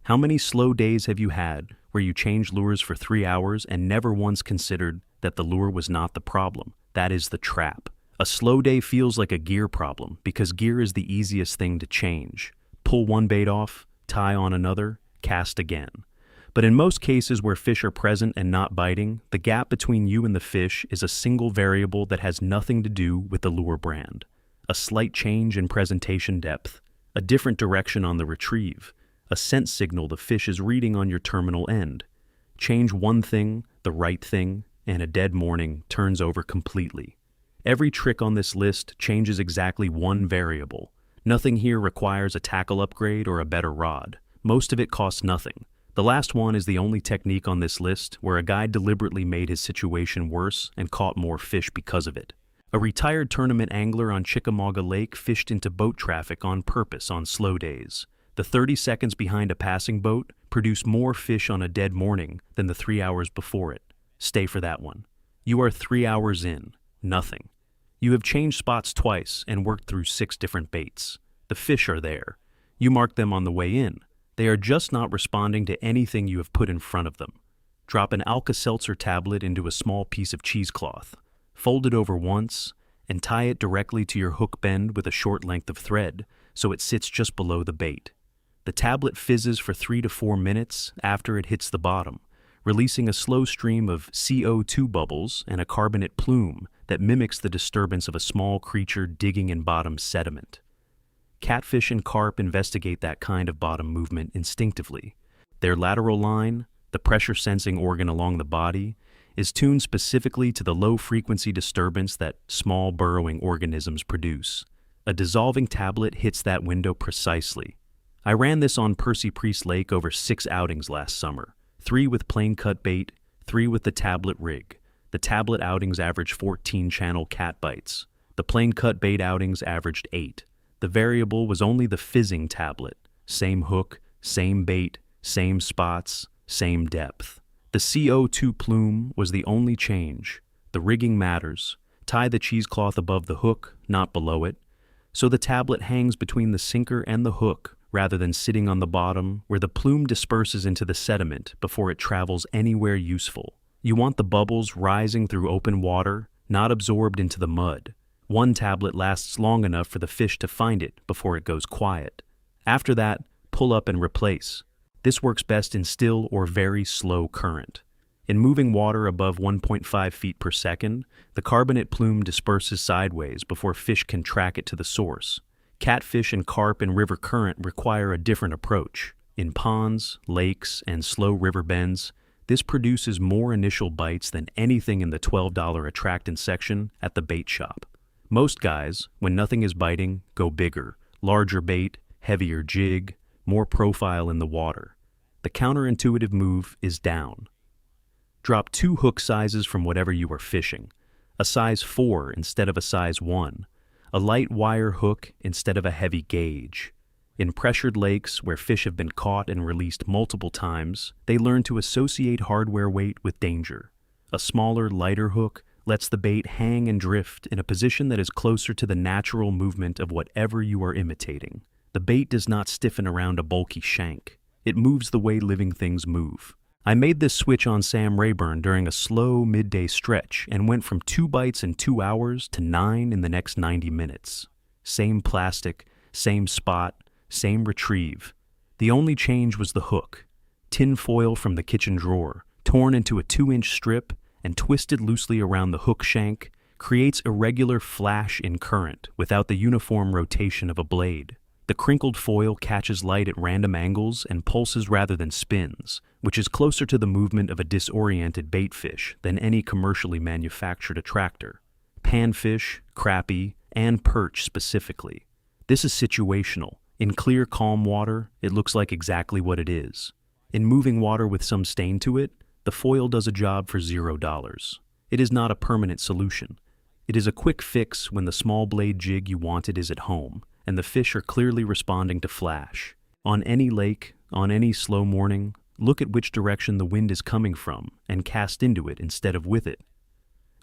How many slow days have you had where you changed lures for 3 hours and never once considered that the lure was not the problem? That is the trap. A slow day feels like a gear problem because gear is the easiest thing to change. Pull one bait off, tie on another, cast again. But in most cases where fish are present and not biting, the gap between you and the fish is a single variable that has nothing to do with the lure brand. A slight change in presentation depth, a different direction on the retrieve, a scent signal the fish is reading on your terminal end. Change one thing, the right thing, and a dead morning turns over completely. Every trick on this list changes exactly one variable. Nothing here requires a tackle upgrade or a better rod. Most of it costs nothing. The last one is the only technique on this list where a guy deliberately made his situation worse and caught more fish because of it. A retired tournament angler on Chickamauga Lake fished into boat traffic on purpose on slow days. The 30 seconds behind a passing boat produced more fish on a dead morning than the 3 hours before it. Stay for that one. You are 3 hours in. Nothing. You have changed spots twice and worked through 6 different baits. The fish are there. You marked them on the way in. They are just not responding to anything you have put in front of them. Drop an Alka-Seltzer tablet into a small piece of cheesecloth. Fold it over once and tie it directly to your hook bend with a short length of thread so it sits just below the bait. The tablet fizzes for 3 to 4 minutes after it hits the bottom, releasing a slow stream of CO2 bubbles and a carbonate plume that mimics the disturbance of a small creature digging in bottom sediment. Catfish and carp investigate that kind of bottom movement instinctively. Their lateral line, the pressure-sensing organ along the body, is tuned specifically to the low-frequency disturbance that small burrowing organisms produce. A dissolving tablet hits that window precisely. I ran this on Percy Priest Lake over 6 outings last summer, 3 with plain cut bait, 3 with the tablet rig. The tablet outings averaged 14 channel cat bites. The plain cut bait outings averaged 8. The variable was only the fizzing tablet. Same hook, same bait, same spots, same depth. The CO2 plume was the only change. The rigging matters. Tie the cheesecloth above the hook, not below it, so the tablet hangs between the sinker and the hook rather than sitting on the bottom where the plume disperses into the sediment before it travels anywhere useful. You want the bubbles rising through open water, not absorbed into the mud. One tablet lasts long enough for the fish to find it before it goes quiet. After that, pull up and replace. This works best in still or very slow current. In moving water above 1.5 feet per second, the carbonate plume disperses sideways before fish can track it to the source. Catfish and carp in river current require a different approach. In ponds, lakes, and slow river bends, this produces more initial bites than anything in the $12 attractant section at the bait shop. Most guys, when nothing is biting, go bigger, larger bait, heavier jig, more profile in the water. The counterintuitive move is down. Drop 2 hook sizes from whatever you are fishing. A size 4 instead of a size 1. A light wire hook instead of a heavy gauge. In pressured lakes where fish have been caught and released multiple times, they learn to associate hardware weight with danger. A smaller, lighter hook lets the bait hang and drift in a position that is closer to the natural movement of whatever you are imitating. The bait does not stiffen around a bulky shank. It moves the way living things move. I made this switch on Sam Rayburn during a slow midday stretch and went from 2 bites in 2 hours to 9 in the next 90 minutes. Same plastic, same spot, same retrieve. The only change was the hook. Tin foil from the kitchen drawer, torn into a 2-inch strip and twisted loosely around the hook shank, creates irregular flash in current without the uniform rotation of a blade. The crinkled foil catches light at random angles and pulses rather than spins, which is closer to the movement of a disoriented baitfish than any commercially manufactured attractor. Panfish, crappie, and perch specifically. This is situational. In clear, calm water, it looks like exactly what it is. In moving water with some stain to it, the foil does a job for $0. It is not a permanent solution. It is a quick fix when the small blade jig you wanted is at home, and the fish are clearly responding to flash. On any lake, on any slow morning, look at which direction the wind is coming from and cast into it instead of with it.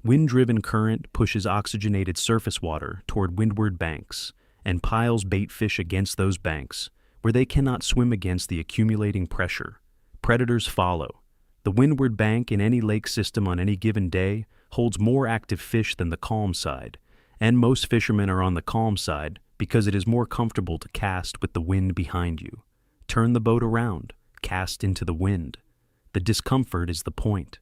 Wind-driven current pushes oxygenated surface water toward windward banks and piles bait fish against those banks, where they cannot swim against the accumulating pressure. Predators follow. The windward bank in any lake system on any given day holds more active fish than the calm side, and most fishermen are on the calm side because it is more comfortable to cast with the wind behind you. Turn the boat around, cast into the wind. The discomfort is the point.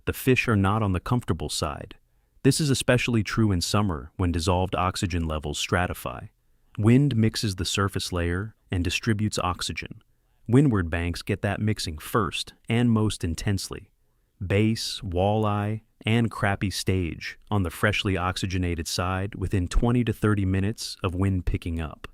The fish are not on the comfortable side. This is especially true in summer when dissolved oxygen levels stratify. Wind mixes the surface layer and distributes oxygen. Windward banks get that mixing first and most intensely. Bass, walleye, and crappie stage on the freshly oxygenated side within 20 to 30 minutes of wind picking up.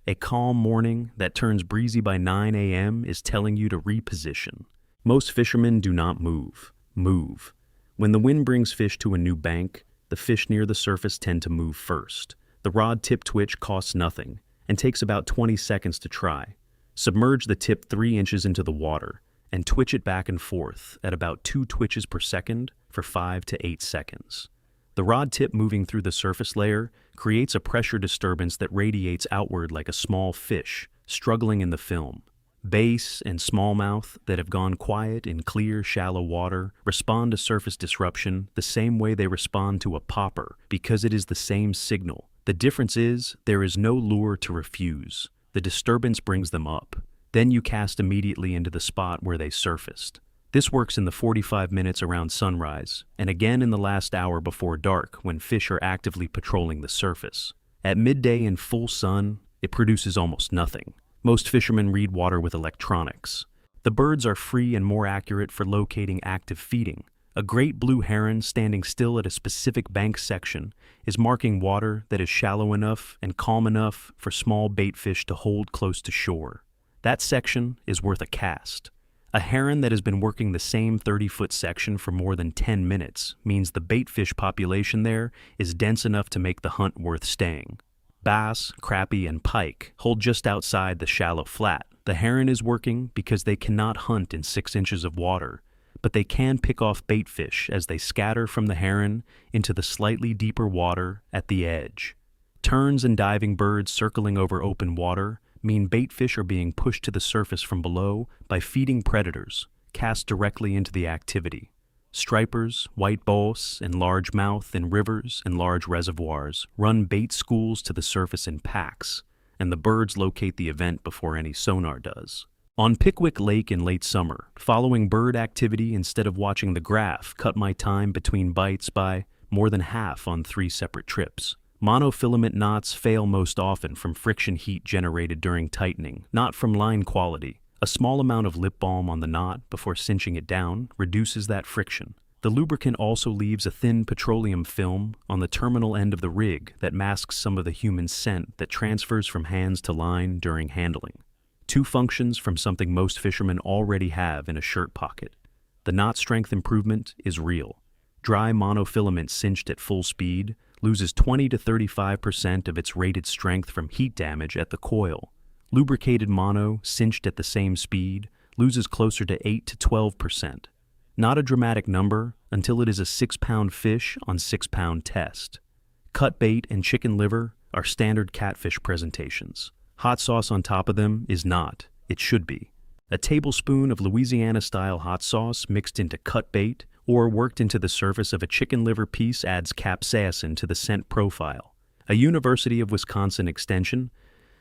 A calm morning that turns breezy by 9 a.m. is telling you to reposition. Most fishermen do not move. Move. When the wind brings fish to a new bank, the fish near the surface tend to move first. The rod tip twitch costs nothing and takes about 20 seconds to try. Submerge the tip 3 inches into the water and twitch it back and forth at about 2 twitches per second for 5 to 8 seconds. The rod tip moving through the surface layer creates a pressure disturbance that radiates outward like a small fish struggling in the film. Bass and smallmouth that have gone quiet in clear, shallow water respond to surface disruption the same way they respond to a popper because it is the same signal. The difference is there is no lure to refuse. The disturbance brings them up. Then you cast immediately into the spot where they surfaced. This works in the 45 minutes around sunrise, and again in the last hour before dark when fish are actively patrolling the surface. At midday in full sun, it produces almost nothing. Most fishermen read water with electronics. The birds are free and more accurate for locating active feeding. A great blue heron standing still at a specific bank section is marking water that is shallow enough and calm enough for small bait fish to hold close to shore. That section is worth a cast. A heron that has been working the same 30-foot section for more than 10 minutes means the bait fish population there is dense enough to make the hunt worth staying. Bass, crappie, and pike hold just outside the shallow flat. The heron is working because they cannot hunt in 6 inches of water, but they can pick off bait fish as they scatter from the heron into the slightly deeper water at the edge. Terns and diving birds circling over open water mean bait fish are being pushed to the surface from below by feeding predators, cast directly into the activity. Stripers, white boss, and largemouth in rivers and large reservoirs run bait schools to the surface in packs, and the birds locate the event before any sonar does. On Pickwick Lake in late summer, following bird activity instead of watching the graph cut my time between bites by more than half on 3 separate trips. Monofilament knots fail most often from friction heat generated during tightening, not from line quality. A small amount of lip balm on the knot before cinching it down reduces that friction. The lubricant also leaves a thin petroleum film on the terminal end of the rig that masks some of the human scent that transfers from hands to line during handling. 2 functions from something most fishermen already have in a shirt pocket. The knot strength improvement is real. Dry monofilament cinched at full speed loses 20 to 35% of its rated strength from heat damage at the coil. Lubricated mono, cinched at the same speed, loses closer to 8 to 12%. Not a dramatic number until it is a 6-pound fish on 6-pound test. Cut bait and chicken liver are standard catfish presentations. Hot sauce on top of them is not. It should be. A tablespoon of Louisiana-style hot sauce mixed into cut bait or worked into the surface of a chicken liver piece adds capsaicin to the scent profile. A University of Wisconsin extension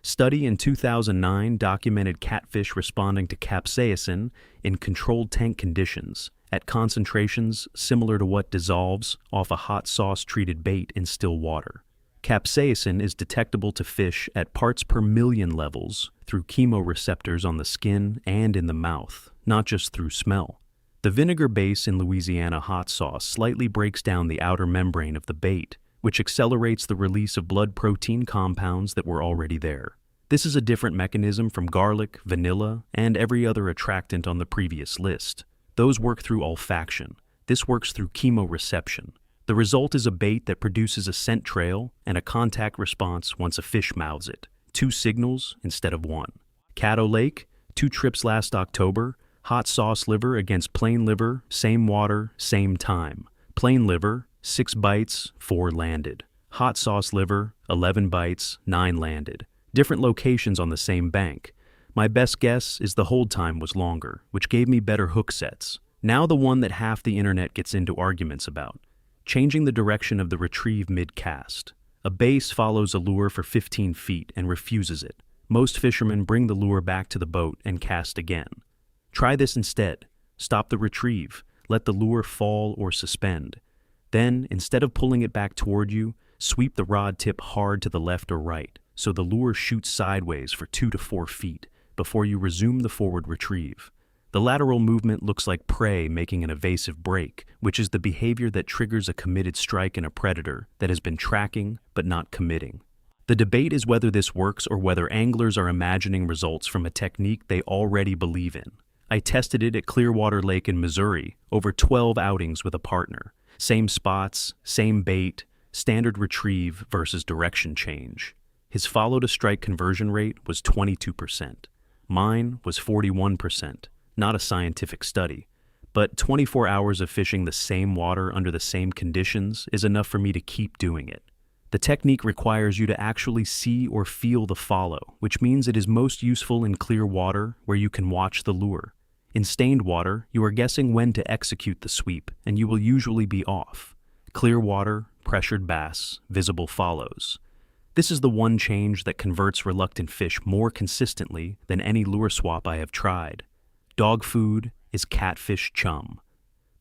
study in 2009 documented catfish responding to capsaicin in controlled tank conditions at concentrations similar to what dissolves off a hot sauce-treated bait in still water. Capsaicin is detectable to fish at parts per million levels through chemoreceptors on the skin and in the mouth, not just through smell. The vinegar base in Louisiana hot sauce slightly breaks down the outer membrane of the bait, which accelerates the release of blood protein compounds that were already there. This is a different mechanism from garlic, vanilla, and every other attractant on the previous list. Those work through olfaction. This works through chemoreception. The result is a bait that produces a scent trail and a contact response once a fish mouths it. 2 signals instead of 1. Caddo Lake, 2 trips last October. Hot sauce liver against plain liver, same water, same time. Plain liver, 6 bites, 4 landed. Hot sauce liver, 11 bites, 9 landed. Different locations on the same bank. My best guess is the hold time was longer, which gave me better hook sets. Now the one that half the internet gets into arguments about. Changing the direction of the retrieve mid-cast. A base follows a lure for 15 feet and refuses it. Most fishermen bring the lure back to the boat and cast again. Try this instead. Stop the retrieve. Let the lure fall or suspend. Then, instead of pulling it back toward you, sweep the rod tip hard to the left or right, so the lure shoots sideways for 2 to 4 feet before you resume the forward retrieve. The lateral movement looks like prey making an evasive break, which is the behavior that triggers a committed strike in a predator that has been tracking but not committing. The debate is whether this works or whether anglers are imagining results from a technique they already believe in. I tested it at Clearwater Lake in Missouri, over 12 outings with a partner. Same spots, same bait, standard retrieve versus direction change. His follow-to-strike conversion rate was 22%. Mine was 41%. Not a scientific study, but 24 hours of fishing the same water under the same conditions is enough for me to keep doing it. The technique requires you to actually see or feel the follow, which means it is most useful in clear water where you can watch the lure. In stained water, you are guessing when to execute the sweep, and you will usually be off. Clear water, pressured bass, visible follows. This is the one change that converts reluctant fish more consistently than any lure swap I have tried. Dog food is catfish chum.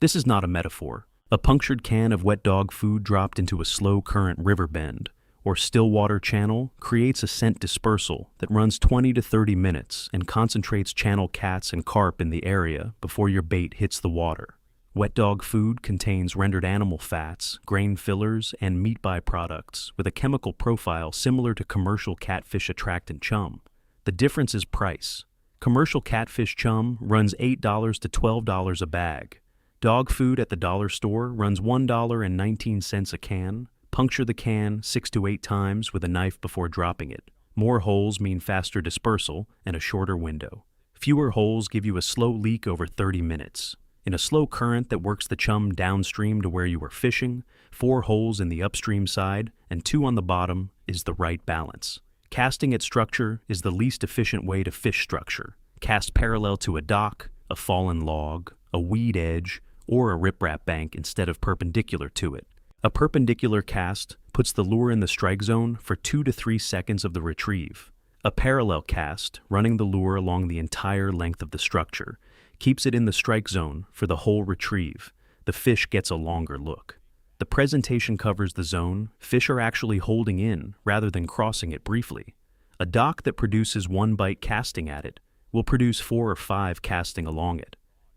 This is not a metaphor. A punctured can of wet dog food dropped into a slow current river bend or still water channel creates a scent dispersal that runs 20 to 30 minutes and concentrates channel cats and carp in the area before your bait hits the water. Wet dog food contains rendered animal fats, grain fillers, and meat byproducts with a chemical profile similar to commercial catfish attractant chum. The difference is price. Commercial catfish chum runs $8 to $12 a bag. Dog food at the dollar store runs $1.19 a can. Puncture the can 6 to 8 times with a knife before dropping it. More holes mean faster dispersal and a shorter window. Fewer holes give you a slow leak over 30 minutes. In a slow current that works the chum downstream to where you are fishing, 4 holes in the upstream side and 2 on the bottom is the right balance. Casting at structure is the least efficient way to fish structure. Cast parallel to a dock, a fallen log, a weed edge, or a riprap bank instead of perpendicular to it. A perpendicular cast puts the lure in the strike zone for 2 to 3 seconds of the retrieve. A parallel cast, running the lure along the entire length of the structure, keeps it in the strike zone for the whole retrieve. The fish gets a longer look. The presentation covers the zone. Fish are actually holding in rather than crossing it briefly. A dock that produces 1 bite casting at it will produce 4 or 5 casting along it.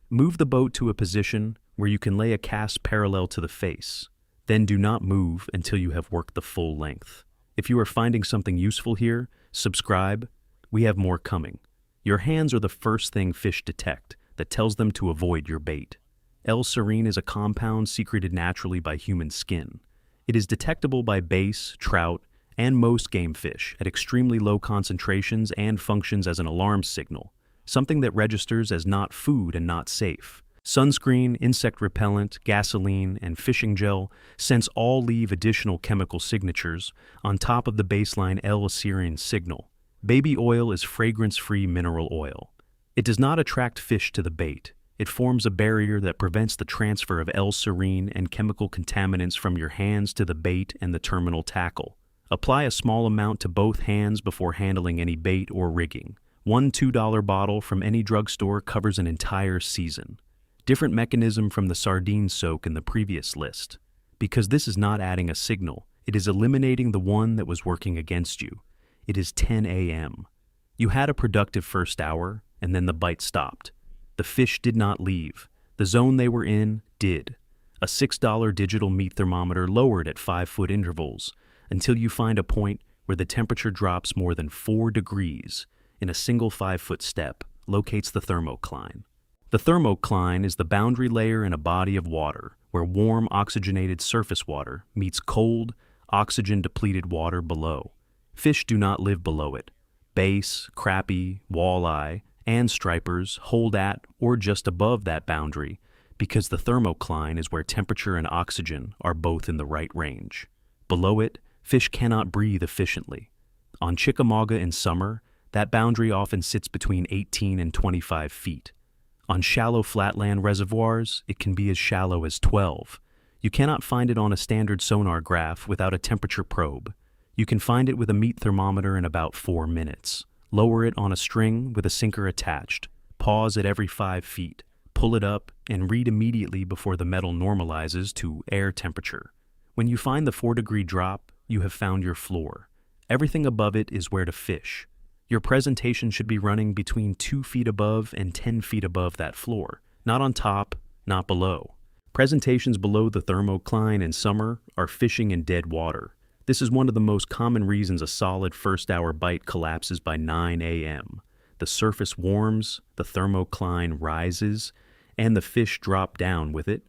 Move the boat to a position where you can lay a cast parallel to the face. Then do not move until you have worked the full length. If you are finding something useful here, subscribe. We have more coming. Your hands are the first thing fish detect that tells them to avoid your bait. L-serine is a compound secreted naturally by human skin. It is detectable by bass, trout, and most game fish at extremely low concentrations and functions as an alarm signal, something that registers as not food and not safe. Sunscreen, insect repellent, gasoline, and fishing gel, scents all leave additional chemical signatures on top of the baseline L-serine signal. Baby oil is fragrance-free mineral oil. It does not attract fish to the bait. It forms a barrier that prevents the transfer of L-serine and chemical contaminants from your hands to the bait and the terminal tackle. Apply a small amount to both hands before handling any bait or rigging. One $2 bottle from any drugstore covers an entire season. Different mechanism from the sardine soak in the previous list. Because this is not adding a signal, it is eliminating the one that was working against you. It is 10 a.m. You had a productive first hour, and then the bite stopped. The fish did not leave. The zone they were in did. A $6 digital meat thermometer lowered at 5-foot intervals until you find a point where the temperature drops more than 4 degrees in a single 5-foot step, locates the thermocline. The thermocline is the boundary layer in a body of water where warm oxygenated surface water meets cold, oxygen-depleted water below. Fish do not live below it. Bass, crappie, walleye, and stripers hold at or just above that boundary because the thermocline is where temperature and oxygen are both in the right range. Below it, fish cannot breathe efficiently. On Chickamauga in summer, That boundary often sits between 18 and 25 feet. On shallow flatland reservoirs, it can be as shallow as 12. You cannot find it on a standard sonar graph without a temperature probe. You can find it with a meat thermometer in about 4 minutes. Lower it on a string with a sinker attached. Pause at every 5 feet. Pull it up and read immediately before the metal normalizes to air temperature. When you find the 4-degree drop, you have found your floor. Everything above it is where to fish. Your presentation should be running between 2 feet above and 10 feet above that floor, not on top, not below. Presentations below the thermocline in summer are fishing in dead water. This is one of the most common reasons a solid first-hour bite collapses by 9 a.m. The surface warms, the thermocline rises, and the fish drop down with it.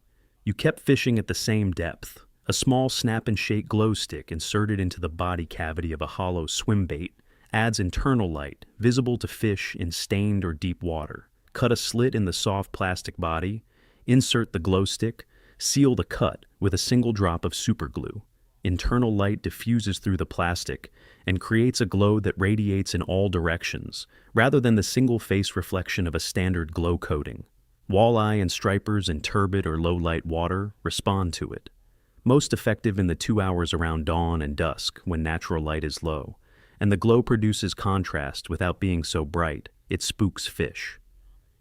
You kept fishing at the same depth. A small snap-and-shake glow stick inserted into the body cavity of a hollow swim bait adds internal light, visible to fish in stained or deep water. Cut a slit in the soft plastic body, insert the glow stick, seal the cut with a single drop of superglue. Internal light diffuses through the plastic and creates a glow that radiates in all directions, rather than the single-face reflection of a standard glow coating. Walleye and stripers in turbid or low-light water respond to it. Most effective in the 2 hours around dawn and dusk when natural light is low, and the glow produces contrast without being so bright, it spooks fish.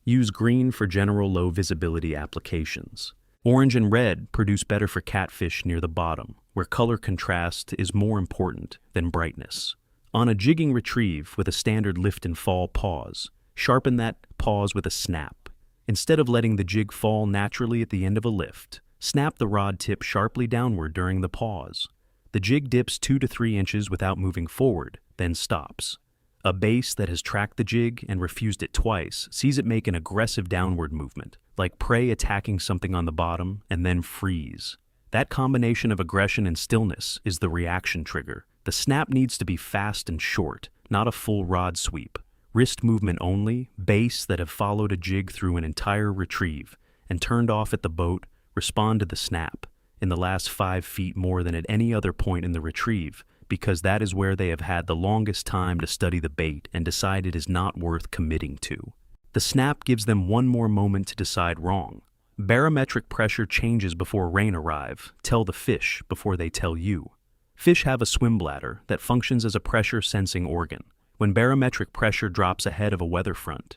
Use green for general low-visibility applications. Orange and red produce better for catfish near the bottom, where color contrast is more important than brightness. On a jigging retrieve with a standard lift and fall pause, sharpen that pause with a snap. Instead of letting the jig fall naturally at the end of a lift, snap the rod tip sharply downward during the pause. The jig dips 2 to 3 inches without moving forward, then stops. A bass that has tracked the jig and refused it twice sees it make an aggressive downward movement, like prey attacking something on the bottom, and then freeze. That combination of aggression and stillness is the reaction trigger. The snap needs to be fast and short, not a full rod sweep. Wrist movement only, bass that have followed a jig through an entire retrieve and turned off at the boat respond to the snap in the last 5 feet more than at any other point in the retrieve, because that is where they have had the longest time to study the bait and decide it is not worth committing to. The snap gives them one more moment to decide wrong. Barometric pressure changes before rain arrive. Tell the fish before they tell you. Fish have a swim bladder that functions as a pressure-sensing organ. When barometric pressure drops ahead of a weather front,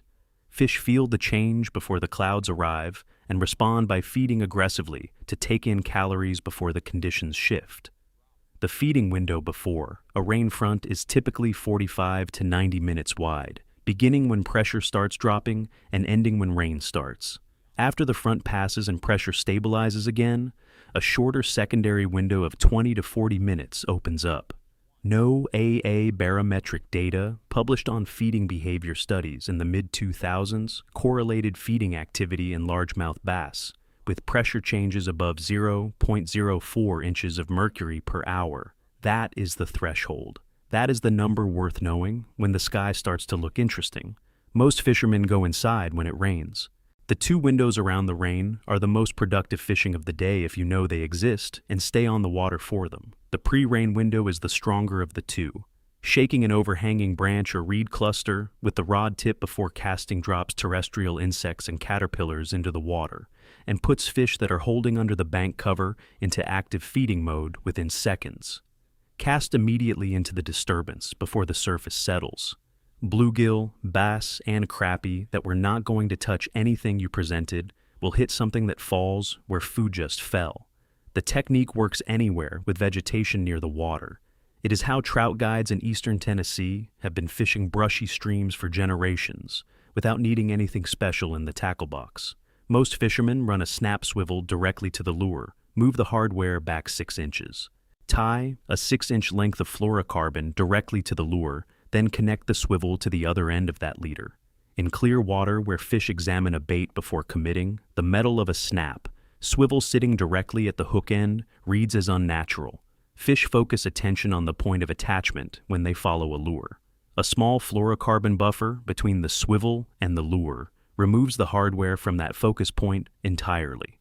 fish feel the change before the clouds arrive and respond by feeding aggressively to take in calories before the conditions shift. The feeding window before a rain front is typically 45 to 90 minutes wide, beginning when pressure starts dropping and ending when rain starts. After the front passes and pressure stabilizes again, a shorter secondary window of 20 to 40 minutes opens up. No AA barometric data published on feeding behavior studies in the mid-2000s correlated feeding activity in largemouth bass with pressure changes above 0.04 inches of mercury per hour. That is the threshold. That is the number worth knowing when the sky starts to look interesting. Most fishermen go inside when it rains. The 2 windows around the rain are the most productive fishing of the day if you know they exist and stay on the water for them. The pre-rain window is the stronger of the 2. Shaking an overhanging branch or reed cluster with the rod tip before casting drops terrestrial insects and caterpillars into the water and puts fish that are holding under the bank cover into active feeding mode within seconds. Cast immediately into the disturbance before the surface settles. Bluegill, bass, and crappie that were not going to touch anything you presented will hit something that falls where food just fell. The technique works anywhere with vegetation near the water. It is how trout guides in eastern Tennessee have been fishing brushy streams for generations without needing anything special in the tackle box. Most fishermen run a snap swivel directly to the lure, move the hardware back 6 inches. Tie a 6-inch length of fluorocarbon directly to the lure, then connect the swivel to the other end of that leader. In clear water where fish examine a bait before committing, the metal of a snap, swivel sitting directly at the hook end, reads as unnatural. Fish focus attention on the point of attachment when they follow a lure. A small fluorocarbon buffer between the swivel and the lure removes the hardware from that focus point entirely.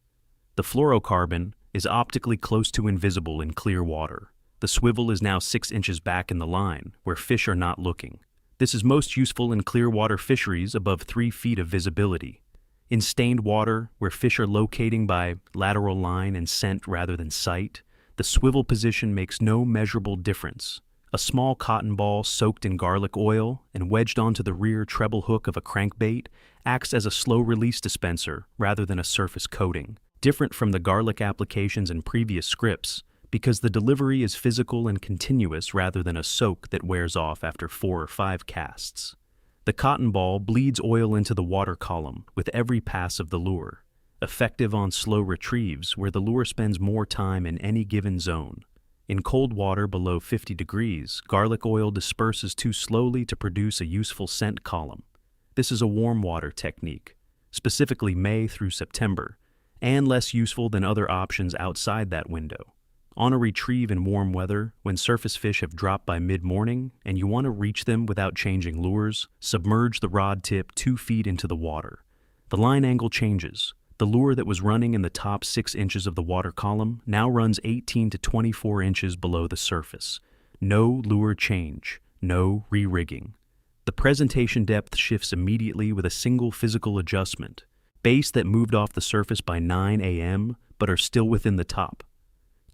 The fluorocarbon is optically close to invisible in clear water. The swivel is now 6 inches back in the line, where fish are not looking. This is most useful in clear water fisheries above 3 feet of visibility. In stained water, where fish are locating by lateral line and scent rather than sight, the swivel position makes no measurable difference. A small cotton ball soaked in garlic oil and wedged onto the rear treble hook of a crankbait acts as a slow-release dispenser rather than a surface coating, different from the garlic applications in previous scripts, because the delivery is physical and continuous rather than a soak that wears off after 4 or 5 casts. The cotton ball bleeds oil into the water column with every pass of the lure, effective on slow retrieves where the lure spends more time in any given zone. In cold water below 50 degrees, garlic oil disperses too slowly to produce a useful scent column. This is a warm water technique, specifically May through September, and less useful than other options outside that window. On a retrieve in warm weather, when surface fish have dropped by mid-morning and you want to reach them without changing lures, submerge the rod tip 2 feet into the water. The line angle changes. The lure that was running in the top 6 inches of the water column now runs 18 to 24 inches below the surface. No lure change, no re-rigging. The presentation depth shifts immediately with a single physical adjustment. Bass that moved off the surface by 9 a.m. but are still within the top.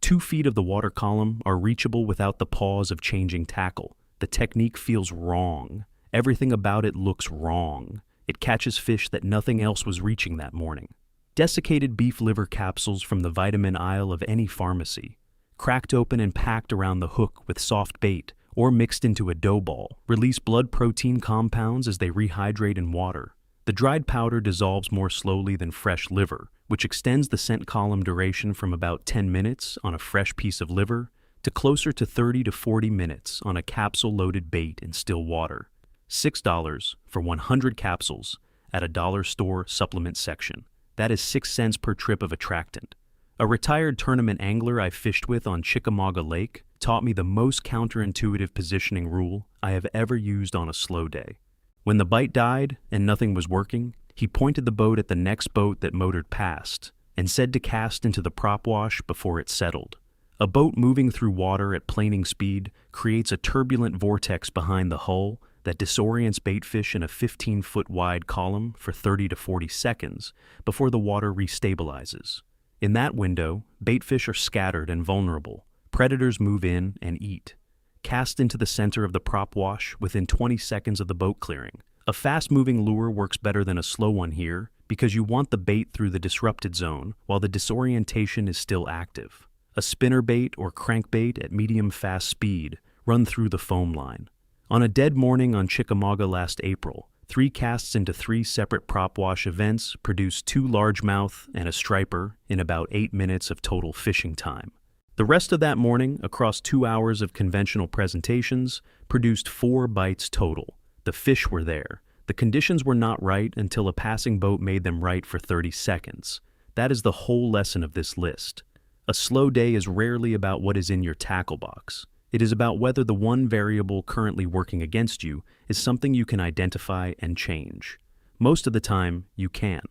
2 feet of the water column are reachable without the pause of changing tackle. The technique feels wrong. Everything about it looks wrong. It catches fish that nothing else was reaching that morning. Desiccated beef liver capsules from the vitamin aisle of any pharmacy, cracked open and packed around the hook with soft bait or mixed into a dough ball, release blood protein compounds as they rehydrate in water. The dried powder dissolves more slowly than fresh liver, which extends the scent column duration from about 10 minutes on a fresh piece of liver to closer to 30 to 40 minutes on a capsule-loaded bait in still water. $6 for 100 capsules at a dollar store supplement section. That is 6 cents per trip of attractant. A retired tournament angler I fished with on Chickamauga Lake taught me the most counterintuitive positioning rule I have ever used on a slow day. When the bite died and nothing was working, he pointed the boat at the next boat that motored past and said to cast into the prop wash before it settled. A boat moving through water at planing speed creates a turbulent vortex behind the hull that disorients baitfish in a 15-foot wide column for 30 to 40 seconds before the water restabilizes. In that window, baitfish are scattered and vulnerable. Predators move in and eat. Cast into the center of the prop wash within 20 seconds of the boat clearing. A fast-moving lure works better than a slow one here because you want the bait through the disrupted zone while the disorientation is still active. A spinnerbait or crankbait at medium-fast speed run through the foam line. On a dead morning on Chickamauga last April, 3 casts into 3 separate prop wash events produced 2 largemouth and a striper in about 8 minutes of total fishing time. The rest of that morning, across 2 hours of conventional presentations, produced 4 bites total. The fish were there. The conditions were not right until a passing boat made them right for 30 seconds. That is the whole lesson of this list. A slow day is rarely about what is in your tackle box. It is about whether the one variable currently working against you is something you can identify and change. Most of the time, you can.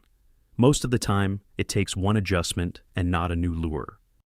Most of the time, it takes one adjustment and not a new lure.